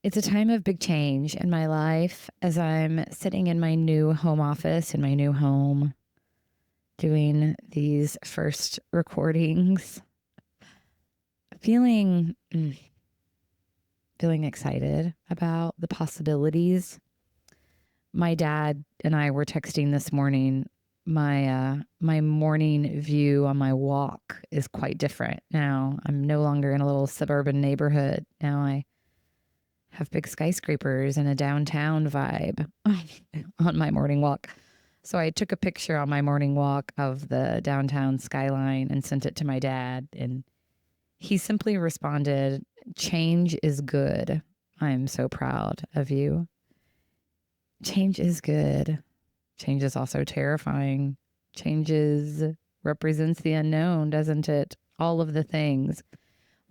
It's a time of big change in my life as I'm sitting in my new home office in my new home doing these first recordings, feeling feeling excited about the possibilities. My dad and I were texting this morning. My morning view on my walk is quite different now. I'm no longer in a little suburban neighborhood. Now I have big skyscrapers and a downtown vibe on my morning walk. So I took a picture on my morning walk of the downtown skyline and sent it to my dad. And he simply responded, "Change is good. I'm so proud of you." Change is good. Change is also terrifying. Represents the unknown, doesn't it? All of the things.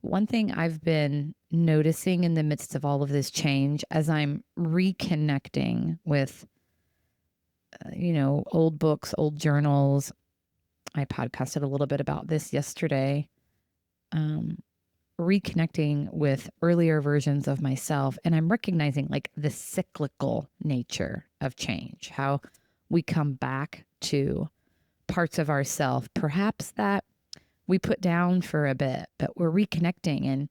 One thing I've been noticing in the midst of all of this change as I'm reconnecting with, old books, old journals. I podcasted a little bit about this yesterday. Um, Reconnecting with earlier versions of myself. And I'm recognizing like the cyclical nature of change, how we come back to parts of ourself, perhaps that we put down for a bit, but we're reconnecting. And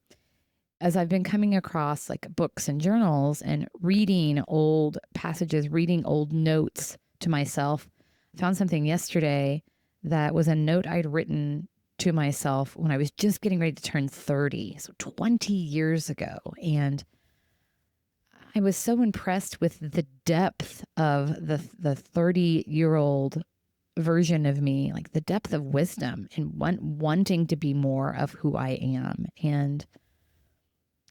as I've been coming across like books and journals and reading old passages, reading old notes to myself, I found something yesterday that was a note I'd written to myself when I was just getting ready to turn 30, so 20 years ago. And I was so impressed with the depth of the 30-year-old version of me, like the depth of wisdom and wanting to be more of who I am. And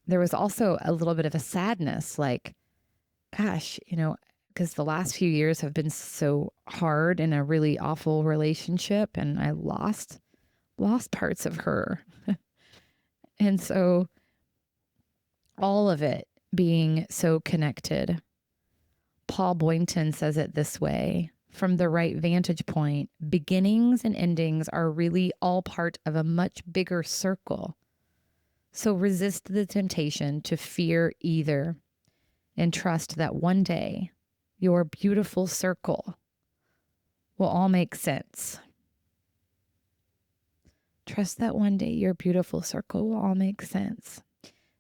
there was also a little bit of a sadness, like, gosh, because the last few years have been so hard in a really awful relationship, and I lost parts of her. And so all of it being so connected. Paul Boynton says it this way: from the right vantage point, beginnings and endings are really all part of a much bigger circle. So resist the temptation to fear either and trust that one day your beautiful circle will all make sense. Trust that one day your beautiful circle will all make sense.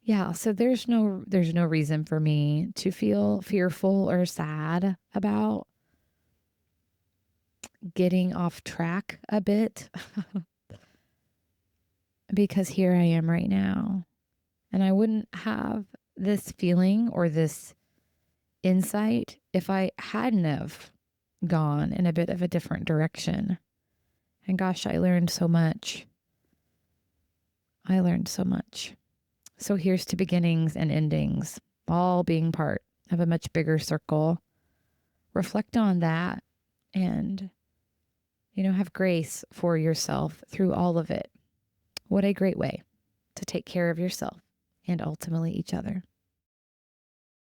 Yeah, so there's no reason for me to feel fearful or sad about getting off track a bit because here I am right now. And I wouldn't have this feeling or this insight if I hadn't have gone in a bit of a different direction. And gosh, I learned so much. I learned so much. So here's to beginnings and endings, all being part of a much bigger circle. Reflect on that and, have grace for yourself through all of it. What a great way to take care of yourself and ultimately each other.